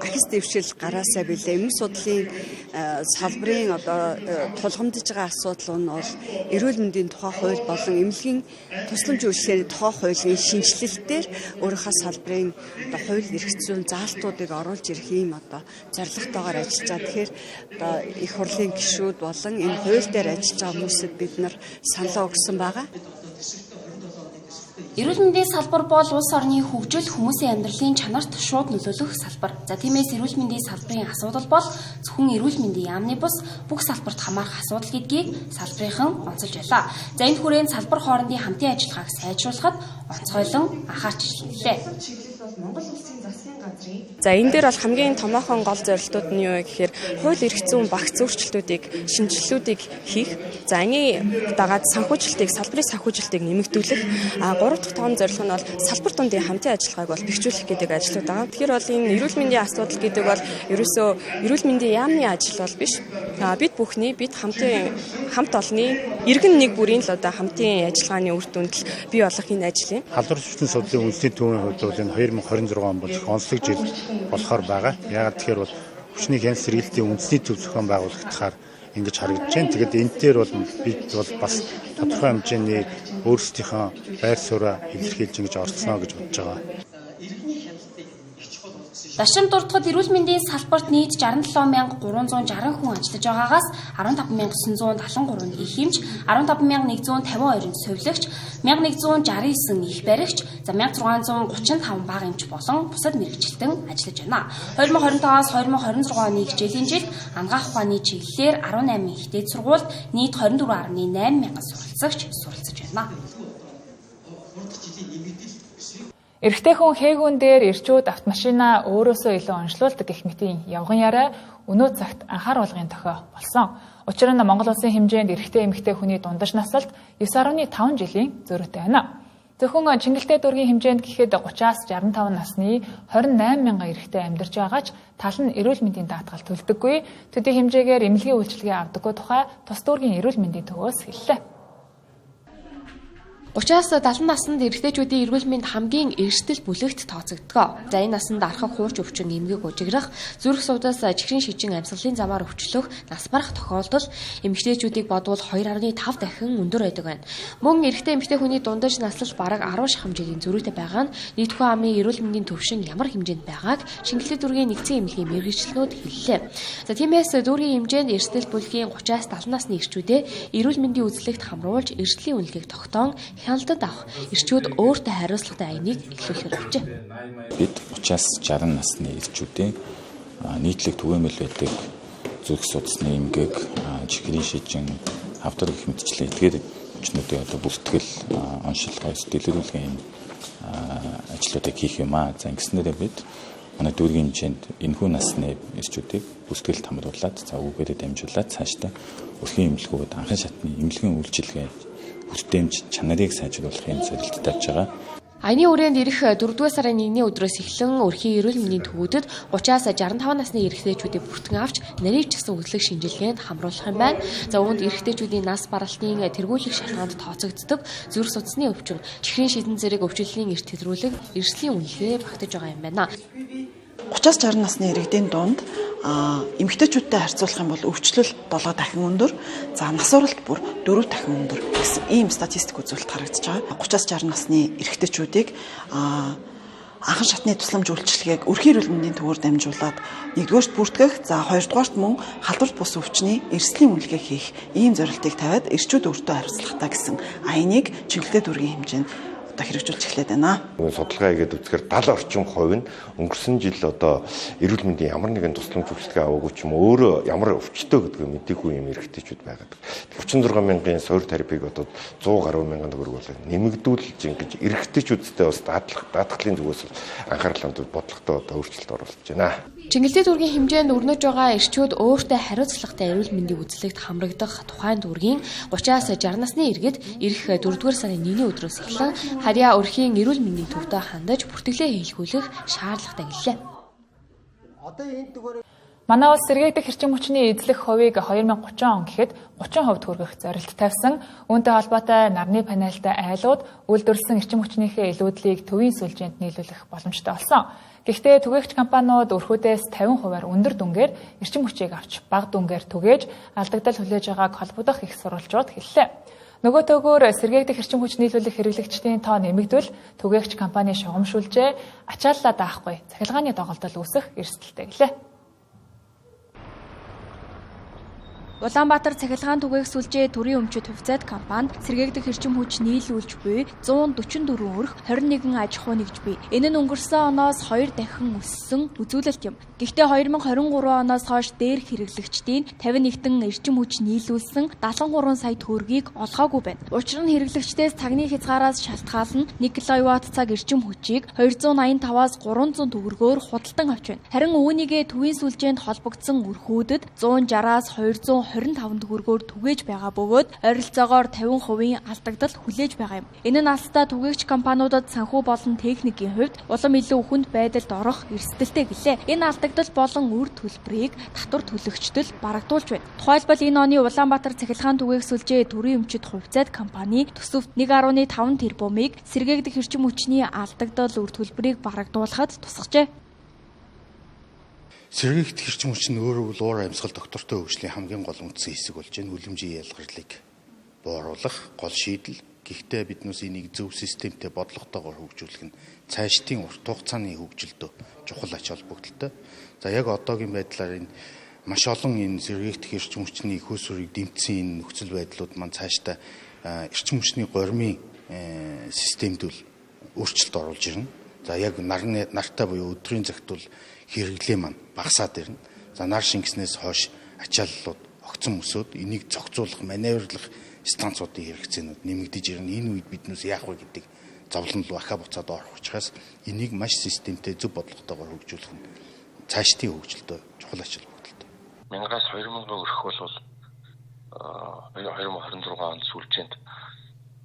Speaker 21: ахис дэвшил гараасаа билээ. Эмс судлалын салбарын одоо тулгамдж байгаа асуудал нь бол эрүүл мэндийн тухай хууль болон эмнэлгийн тусламж үйлчилгээний тухай хуулийн шинжилэлтээр өөрийнхөө салбарын одоо хууль эрх зүйн заалтуудыг оруулж ирэх ийм одоо зорилготойгоор ажиллаж байгаа. Тэгэхээр одоо их хурлын гишүүд болон энэ хууль дээр ажиллаж байгаа хүмүүсд бид нар саналаа өгсөн байгаа.
Speaker 15: Эрүүл мэндийн салбар бол улс орны хөгжил, хүмүүсийн амьдралын чанарт шууд нөлөөлөх салбар. За тиймээс эрүүл мэндийн салбарын асуудал бол зөвхөн эрүүл мэндийн яамны бус бүх салбарт хамаарах асуудал гэдгийг салбарынхан онцолж байлаа. За энэ хүрээнд салбар хоорондын хамтын ажиллагааг сайжруулахад онцгойлон анхаарч ирсэн.
Speaker 18: За энэ дээр бол хамгийн томоохон гол зорилтууд нь юу вэ гэхээр хууль эрх зүйн багц өөрчлөлтүүдийг, шинжилэлүүдийг хийх, за энэний дагаад санхүүжилтийг, салбарын санхүүжилтийг нэмэгдүүлэх, 3 дахь том зорилго нь бол салбар дундын хамтын ажиллагааг бол бэхжүүлэх гэдэг ажлууд байгаа. Тэгэхээр бол энэ эрүүл мэндийн асуудал гэдэг бол ерөөсөө эрүүл мэндийн яамны ажил бол биш. Бид бүхний хамт олонны иргэн нэг бүрийн л одоо хамтын ажиллагааны үр дүнд л бий болох энэ ажил юм.
Speaker 22: Халдвар шүтэн судлалын үндэсний төвийн хувьд бол энэ 2026 он бол онцлог жил болохоор байгаа. Яагаад тэгэхээр бол хүчний хяналт сэргийлтийн үндэсний төв зохион байгуулагдахаар ингэж харагдаж байна. Тэгээд энэ дээр бол бид бол бас тодорхой хэмжээний өөрсдийнхөө байр сууриа илэрхийлж ингэж орцсноо гэж бодож байгаа.
Speaker 15: Дашим дурдхад эрүүл мэндийн салбарт нийт 67360 хүн ажиллаж байгаагаас 15973 их эмч, 15152 совилогч, 1169 их баригч, за 1635 бага эмч болон бусад мэргэжилтэн ажиллаж байна. 2025-аас 2026 оны хичээлийн жилд анагаах ухааны чиглэлээр 18 их дээд сургуульд нийт 24.8 мянган суралцагч суралцж байна.
Speaker 1: Эрэгтэй хүн хээгүүн дээр ирчүүд автомашина өөрөөсөө илүү онцлуулдаг гэх мэтийн явган яриа өнөө цагт анхааруулгын тохио болсон. Учир нь Монгол улсын хэмжээнд эрэгтэй эмэгтэй хүний дундаж насалт 9.5 жилийн зөрүүтэй байна. Зөвхөн Чингэлтэй дүүргийн хэмжээнд гэхэд 30-аас 65 насны 28 мянган эрэгтэй амьдарч байгаа ч тал нь эрүүл мэндийн даатгал төлдөггүй. Төдий хэмжээгээр эмнэлгийн үйлчилгээ авдаггүй тухай тус дүүргийн эрүүл мэндийн төвөөс хэллээ.
Speaker 2: 30-аас 70 наснд эрэгтэйчүүдийн эрүүл мэнд хамгийн эрсдэл бүлэгт тооцогддог. За энэ наснд архаг хууч өвчин эмгэг ужиграх, зүрх судас чихрийн шижин амьсгалын замаар өвчлөх, нас барах тохиолдол эмэгтэйчүүдийг бодвол 2.5 дахин өндөр байдаг байна. Мөн эрэгтэй эмэгтэй хүний дундаж наслал бараг 10 шахам жилийн зөрүүтэй байгаа нь нийтхүү амын эрүүл мэндийн төвшин ямар хэмжээнд байгааг Шингэлэг дүүргийн нэгдсэн эмнэлгийн мэргэжлэнүүд хэллээ. За тиймээс дүүргийн хэмжээнд эрсдэл бүлгийн 30-аас 70 насны эрчүүдээ эрүүл мэндийн үзлэгт хамруулж эрсдлийн үнэлгээг тогтоон хяналтанд авах эрчүүд өөртөө хариуцлагатай аяныг эхлүүлэхээр болжээ.
Speaker 3: Бид 30-аас 60 насны эрчүүдийн нийтлэг түгээмэл байдаг зүрх судасны эмгэг, чихрийн шижин, хавдар гэх мэтчлэн эдгээр хүчнүүдийн одоо бүртгэл, оншилгоос дэлгэрүүлгийн ажлуудыг хийх юм аа. За ингэснээрээ бид манай дүүргийн хэмжээнд энэхүү насны эрчүүдийг бүртгэлд хамруулад, за үүгээрээ дамжуулаад цаашдаа өрхийн эмнэлгүүд анхан шатны эмнэлгийн үйлчилгээ хүртээмж чанарыг сайжруулахын зорилт тавьж байгаа.
Speaker 2: Аяны хүрээнд ирэх 4-р сарын 1-ний өдрөөс эхлэн өрхийн эрүүл мэндийн төвүүдэд 30-аас 65 насны эрэгтэйчүүдийг бүртгэн авч нарийн чигсэн үзлэг шинжилгээнд хамруулах юм байна. За үүнд эрэгтэйчүүдийн нас баралтын тэргүүлэх шалгаанд тооцогддог зүрх судасны өвчин, чихрийн шидэн зэрэг өвчлөлийн эрт хэтрүүлэг, эрсдлийн үнэлгээ багтаж байгаа юм байна.
Speaker 5: 30-аас 60 насны иргэдийн дунд эмэгтэйчүүдтэй харьцуулах юм бол өвчлөл 7 дахин өндөр, за нас уралт бүр 4 дахин өндөр гэсэн ийм статистик үзүүлэлт харагдаж байгаа. 30-аас 60 насны эрэгтэйчүүдийг анхан шатны тусламж үйлчилгээг өрхийн эрүүл мэндийн төвөөр дамжуулаад нэгдүгээрт бүртгэх, за хоёрдугаарт мөн халдварт бус өвчний эрсдлийн үнэлгээ хийх ийм зорилтыг тавиад эрчүүд өөртөө хариуцлагатай гэсэн аяныг Шингэлэг дүүргийн хэмжээнд одоо хэрэгжүүлж эхлэв байна.
Speaker 23: Судалгаа хийгээд үзэхээр 70 орчим хувь нь өнгөрсөн жил одоо эрүүл мэндийн ямар нэгэн тусламж үйлчилгээ аваагүй ч юм өөрөө ямар өвчтөө гэдгийг мэдээгүй юм эрэгтэйчүүд байгаад. 36 мянган суур терапиг одоо 100 гаруй мянган төгрөг болоод нэмэгдүүлж ингэж эрэгтэйчүүдтэй бас даатгалын зүгээс анхаарал хандуулж бодлоготой одоо өөрчлөлт оруулж байна.
Speaker 2: Шингэлэг дүүргийн хэмжээнд өрнөж байгаа эрчүүд өөртөө хариуцлагатай эрүүл мэндийн үзлэгт хамрагдах тухайн дүүргийн 30-аас 60 насны иргэд ирэх 4-р сарын 1-ний өдрөөс эхлэн харьяа өрхийн эрүүл мэндийн төвдөө хандаж бүртгэлээ хийлгүүлэх шаардлагатай гэлээ.
Speaker 1: Манай улс сэргээгдэх эрчим хүчний эзлэх хувийг 2030 он гэхэд 30% хүргэх зорилт тавьсан. Үүнтэй холбоотой нарны панелтай айлууд үйлдвэрлэсэн эрчим хүчнийхээ илүүдлийг төвийн сүлжээнд нийлүүлэх боломжтой болсон. Гэхдээ түгээгч компаниуд өрхүүдээс 50%-аар өндөр дүнгээр эрчим хүчийг авч бага дүнгээр түгээж алдагдал хүлээж байгааг холбогдох их сурвалжууд хэллээ. Нөгөө төгөөр сэргээгдэх эрчим хүч нийлүүлэх хэрэглэгчдийн тоо нэмэгдвэл түгээгч компани шугамшуулжээ, ачааллаа даахгүй цахилгааны доголдол үүсэх эрсдэлтэй гэлээ.
Speaker 24: Улаанбаатар цахилгаан түгээх сүлжээ төрийн өмчөд хувьцаат компанид сэргээгдэх эрчим хүч нийлүүлж буй 144 өрх 21 аж ахуй нэгж буй. Энэ нь өнгөрсөн оноос 2 дахин өссөн үзүүлэлт юм. Гэхдээ 2023 оноос хойш дээрх хэрэглэгчдийн 51-тэн эрчим хүч нийлүүлсэн 73 сая төгрөгийг олгоогүй байна. Учир нь хэрэглэгчдээс цагны хязгаараас шалтгаалan 1 кВт цаг эрчим хүчийг 285-аас 300 төгрөгөөр худалдан авч байна. Харин үүнийгээ төвийн сүлжээнд холбогдсон өрхүүдэд 160-аас 225 төгрөгөөр түгээж байгаа бөгөөд ойролцоогоор 50% алдагдал хүлээж байгаа юм. Энэ нь алстаа түгээгч компаниудад санхүү болон техникийн хувьд улам илүү хүнд байдалд орох эрсдэлтэй гэлээ. Энэ алдагдал болон үр төлбөрийг татвар төлөгчдөл барагдуулж байна. Тухайлбал энэ оны Улаанбаатар цахилгаан түгээх сүлжээ төрийн өмчөд хувьцаат компани төсөвт 1.5 тэрбумыг сэргээгдэх эрчим хүчний алдагдал үр төлбөрийг барагдуулахад тусгажээ.
Speaker 22: Сэргээгдэх эрчим хүч нь өөрөө уур амьсгал доктортой хөгжлийн хамгийн гол үндсэн хэсэг болж байна. Үлэмжийн ялгарлыг бууруулах гол шийдэл. Гэхдээ биднээс энийг зөв системтэй бодлоготойгоор хөгжүүлэх нь цаашдын урт хугацааны хөгжилдөө чухал ач холбогдолтой. За яг одоогийн байдлаар энэ маш олон энэ сэргээгдэх эрчим хүчний хөөсвөрийг дэмжсэн энэ нөхцөл байдлууд маань цаашдаа эрчим хүчний гормын системд өөрчлөлт оруулж ирнэ. За яг нартай буюу өдрийн цагт бол хэрэглээ маань багасаад ирнэ. За нар шингэснээс хойш ачааллууд огцон өсөөд энийг зохицуулах, маневрлах станцуудын хэрэгцээнүүд нэмэгдэж ирнэ. Энэ үед биднээс яах вэ гэдэг зовлон руу ахаа буцаад орох учраас энийг маш системтэй зөв бодлоготойгоор хөгжүүлэх нь цаашдын хөгжилдөө чухал ач холбогдолтой.
Speaker 25: 1000-аас 2000 өрх бол 2026 онд сүлжээнд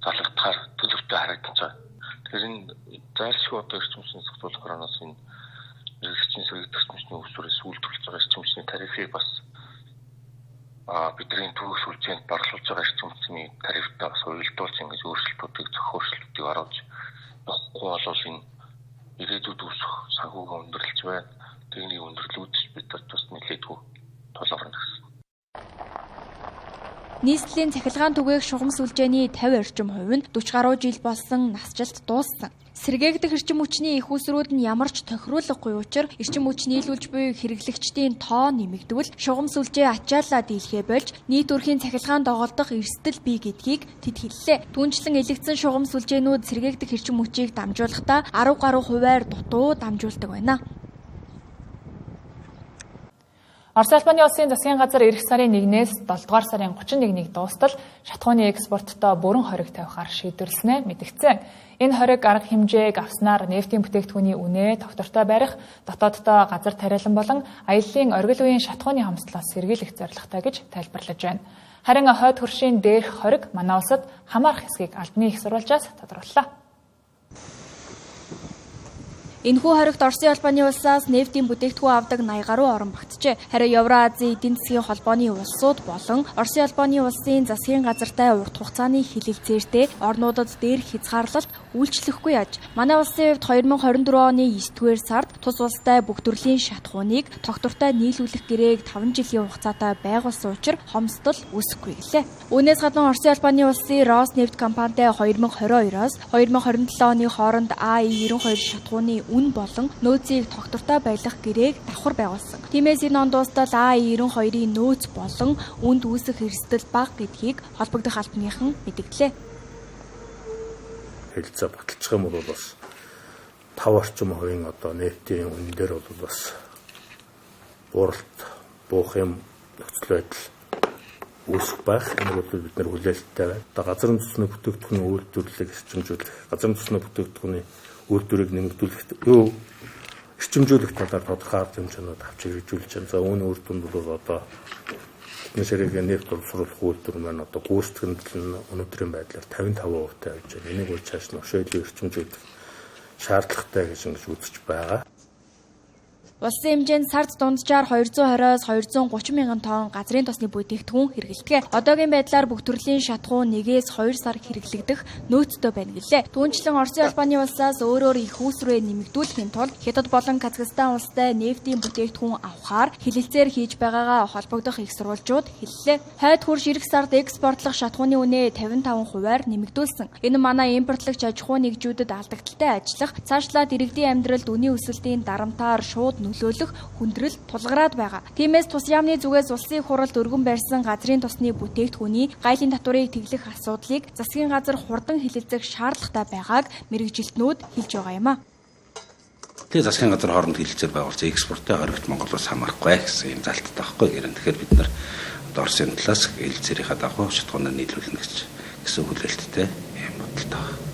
Speaker 25: залгадахаар төлөвтэй харагдаж байгаа. Тэгэхээр энэ зайлшгүй одоо эрчим хүчний зохицуулах хороноос энэ эрчим сэргээгдэх эрчим хүчний өсвөрөөс үйлдвэрлэж байгаа эрчим хүчний тарифыг бас бидний төгс сүлжээнд борлуулж байгаа эрчим хүчний тарифтаа бас уялдуулж ингэж өөрчлөлтүүдийг зохиолчлуудыг оруулж явахгүй бол энэ ирээдүйд үүсэх санхүүгийн өндөрлөлт байна. Тэнийг өндөрлүүлж бид бас нэлээдгүй тул орно гэсэн.
Speaker 24: Нийслэлийн цахилгаан түгээх шугам сүлжээний 50 орчим хувь нь 40 гаруй жил болсон насжилт дууссан. Сэргээгдэх эрчим хүчний их усрууд нь ямар ч тохируулгагүй учраас эрчим хүч нийлүүлж буй хэрэглэгчдийн тоо нэмэгдвэл шугам сүлжээ ачаалаа дийлхэ болж нийт өрхийн цахилгаан доголдох эрсдэл бий гэдгийг тэд хэллээ. Түүнчлэн элэгдсэн шугам сүлжээнүүд сэргээгдэх эрчим хүчийг дамжуулахдаа 10 гаруй хувиар дутуу дамжуулдаг байна.
Speaker 1: Орос Албаны улсын засгийн газар эх сарын 1-ээс 7 дугаар сарын 31-ийг дуустал шатхууны экспорттоо бүрэн хориг тавихаар шийдвэрлснээ мэдгдсэн. Энэ хориг арга хэмжээг авснаар нефтийн бүтээгдэхүүний үнэ тогтвортой барих, дотооддоо газар тариалан болон аяллаа оргил үеийн шатхууны хомсдлоос сэргийлэх зорилготой гэж тайлбарлаж байна. Харин хойд хөршийн дээрх хориг манай улсад хамаарах эсгийг албаны их сурвалжаас тодорхойллоо.
Speaker 24: Энэхүү хоригт Оросын албаны улсаас нефтийн бүтээгдэхүүн авдаг 80 гаруй орн багтжээ. Харин Евразийн эдийн засгийн холбооны улсууд болон Оросын албаны улсын засгийн газартай урт хугацааны хилэлцээртэй орнуудад дээрх хязгаарлалт үйлчлэхгүй аж. Манай улсын хувьд 2024 оны 9-р сард тус улстай бүх төрлийн шатхууныг тогтвортой нийлүүлэх гэрээг 5 жилийн хугацаатай байгуулсан учраас хомсдол үүсэхгүй гэлээ. Үүнээс гадна Оросын албаны улсын Роснефть компанитай 2022-оос 2027 оны хооронд АИ-92 шатхууны үн болон нөөцийг тогтвортой байлгах гэрээг давхар байгуулсан. Тиймээс энэ он дуустал АИ-92-ийн нөөц болон үнд үүсэх эрсдэл бага гэдгийг холбогдох албаныхан мэдгдлээ.
Speaker 4: Хэлцээ баталчих юм бол бас 5 орчим хувийн одоо нефтийн үнэн дээр бол бас бууралт буух юм нөхцөл байдал үүсэх байх. Энэ бол бид нар хүлээлттэй байна. Одоо газар нутгийн бүтээгдэхүүний үйлдвэрлэлийг эрчимжүүлэх, газар нутгийн бүтээгдэхүүний үйлдвэрийг нэмэгдүүлэх эрчимжүүлэх талаар тодорхой арга хэмжээнүүд авч хэрэгжүүлж байна. За үүний үр дүнд бол одоо бидний ширээгийн нефть боловсруулах үйлдвэр маань одоо гүйцэтгэл нь өнөөдрийн байдлаар 55% тавьж байна. Энийг бол цааш нь ушойлын эрчимжүүлэх шаардлагатай гэж ингэж үзэж байгаа.
Speaker 24: Улсын хэмжээнд сард дунджаар 220-оос 230 мянган тонн газрын тосны бүтээгдэхүүн хэрэглэдэг. Одоогийн байдлаар бүх төрлийн шатхуун 1-ээс 2 сар хэрэглэгдэх нөөцтэй байна гэлээ. Түүнчлэн Оросын албаны улсаас өөрөөр их үүсвэрээ нэмэгдүүлэхийн тулд Хятад болон Казахстан улстай нефтийн бүтээгдэхүүн авахаар хилэлцээр хийж байгаагаа холбогдох их сурвалжууд хэллээ. Хойд хөрш эх сард экспортлох шатхууны үнэ 55%-аар нэмэгдүүлсэн. Энэ манай импортлагч аж ахуй нэгжүүдэд алдагдaltaй ажиллах, цаашлаад иргэдийн амьдралд үнийн өсөлтийн дарамтаар шууд нөлөөлөх хүндрэл тулгараад байгаа. Тиймээс тус яамны зүгээс улсын хуралд өргөн барьсан газрын тосны бүтээгдэхүүний гайлын татварыг тэглэх асуудлыг засгийн газар хурдан хилэлцэх шаардлагатай байгааг мэргэжилтнүүд хэлж байгаа юм а.
Speaker 6: Тэгээ засгийн газар хооронд хилэлцээр байгуулсан экспортын хоригт Монголоос хамаарахгүй гэсэн юм залттай байхгүй гэрэн. Тэгэхээр бид нар Оросын талаас хилэлцээрийнхаа дагуу шатхуунаа нийлүүлнэ гэсэн хүлээлттэй юм бодолтой байна.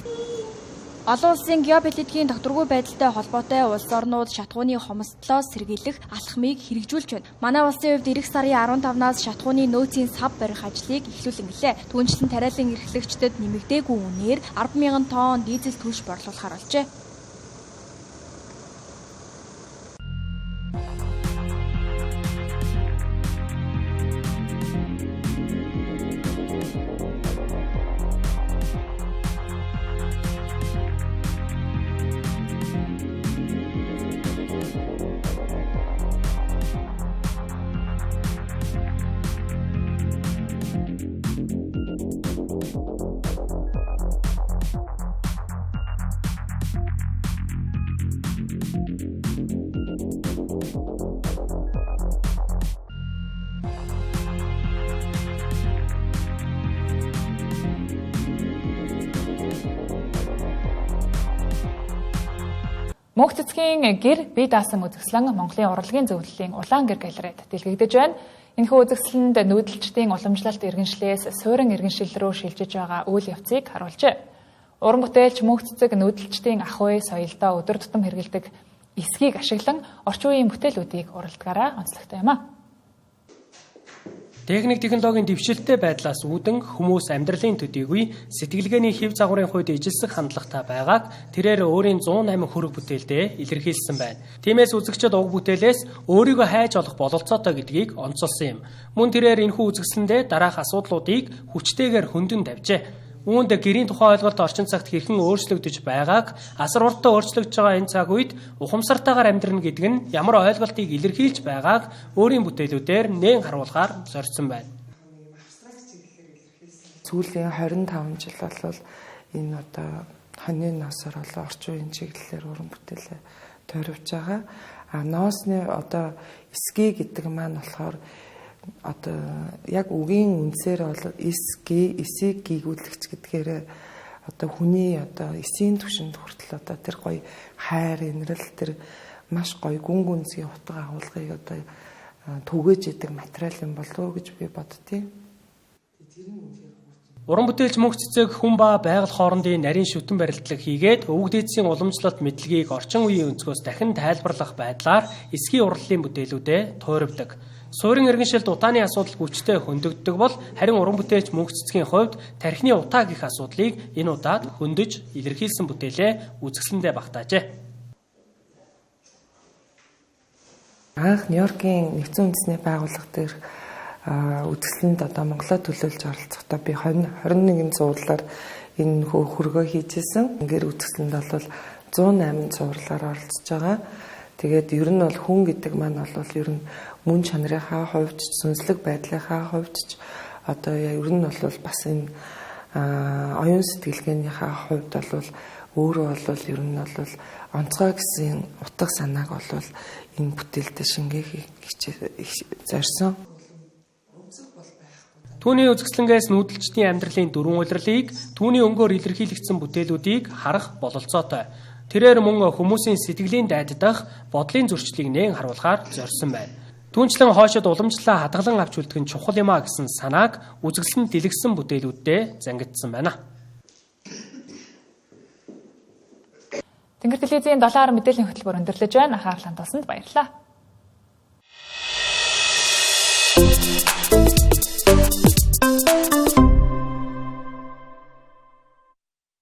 Speaker 24: Олон улсын геополитикийн тогтворгүй байдалтай холбоотой улс орнууд шатхууны хомсдлоос сэргийлэх алхмыг хэрэгжүүлж байна. Манай улсын хувьд эх сарын 15-наас шатхууны нөөцийн сав барих ажлыг эхлүүлэн гэлээ. Түүнчлэн тариалан эрхлэгчдэд нэмэгдээгүй үнээр 10,000 тонн дизель түлш борлуулахар болжээ.
Speaker 1: Мөнх цэцгийн гэр бие даасан үзэсгэлэн Монголын урлагийн зөвлөлийн Улаан гэр галерейд дэлгэгдэж байна. Энэхүү үзэсгэлэнд нүүдэлчдийн уламжлалт иргэншлээс суурин иргэншил рүү шилжиж байгаа үйл явцыг харуулжээ. Уран бүтээлч мөнх цэцэг нүүдэлчдийн ах уй соёлдоо өдөр тутам хэрэглэдэг эсгийг ашиглан орчин үеийн бүтээлүүдийг уралдгаараа онцлогтой юм а.
Speaker 7: Техник технологийн дэвшилттэй байдлаас үүдэн хүмүүс амьдралын төдийгүй сэтгэлгээний хэв загварын хувьд ижилсэх хандлагатай байгааг тэрээр өөрийн 108 хөрөг бүтээлдээ илэрхийлсэн байна. Тиймээс үзэгчид уг бүтээлээс өөрийгөө хайж олох бололцоотой гэдгийг онцолсон юм. Мөн тэрээр энэхүү үзэгсэлэндээ дараах асуудлуудыг хүчтэйгээр хөндөнд тавьжээ. Үүнд гэрийн тухай ойлголт орчин цагт хэрхэн өөрчлөгдөж байгааг асар уртаа өөрчлөгдөж байгаа энэ цаг үед ухамсартайгаар амьдрна гэдэг нь ямар ойлголтыг илэрхийлж байгааг өөрийн бүтээлүүдээр нээн харуулахаар зорьсон байна.
Speaker 8: Сүүлийн 25 жил бол энэ одоо хоньны ноосоор болон орчин үеийн чиглэлээр уран бүтээлээ тойрвж байгаа. Ноосны одоо эсгий гэдэг маань болохоор одоо яг үгийн үндсээр бол эсийг гүйгүүлэгч гэдгээр одоо хүний одоо эсийн түвшинд хүртэл одоо тэр гоё хайр инрэл тэр маш гоё гүн гүнзгий утга агуулгыг одоо түгэж идэг материал юм болов уу гэж би боддتي.
Speaker 7: Уран бүтээлч мөнх цэцэг хүн ба байгаль хоорондын нарийн шүтэн барилдлага хийгээд өвөг дээдсийн уламжлалт мэдлэгийг орчин үеийн өнцгөөс дахин тайлбарлах байдлаар эсгийн урлалын бүтээлүүдэд туйрвдаг. Суурин иргэншилд утааны асуудал хүчтэй хөндөгддөг бол харин уран бүтээлч мөнх цэцгийн хувьд тархины утаа гэх асуудлыг энэ удаад хөндөж илэрхийлсэн бүтээлээ үзэсгэлэндээ багтаажээ.
Speaker 8: Анх Нью-Йоркийн нэгдсэн үндэсний байгууллага дээр үзэсгэлэнд одоо Монголоо төлөөлж оролцохдоо би 21 зурлаар энэ хөргөө хийжсэн. Ингээд үзэсгэлэнд бол 108 зурлаар оролцож байгаа. Тэгээд ер нь бол хүн гэдэг маань бол ер нь мөн чанарынхаа хувьд сүнслэг байдлынхаа хувьд одоо ер нь бол бас энэ оюун сэтгэлгээнийхээ хувьд бол өөрөө бол ер нь бол онцгой гэсэн утга санааг бол энэ бүтээлдээ шингээх зорьсон.
Speaker 7: Түүний үзэсгэлэнгээс нүүдэлчдийн амьдралын дөрвөн улирлыг түүний өнгөөр илэрхийлэгдсэн бүтээлүүдийг харах бололцоотой. Тэрээр мөн хүмүүсийн сэтгэлийн дайддах бодлын зөрчлийг нээн харуулахаар зорьсон байна. Түүнчлэн хоошид уламжлалаа хадгалан авч үлдэх нь чухал юмаа гэсэн санааг үзэсгэлэнд дэлгэсэн бүтээлүүддээ зангидсан байна.
Speaker 1: Тэнгэр телевизийн 7 мэдээллийн хөтөлбөр өндөрлөж байна. Анхаарлаа тусанд баярлалаа.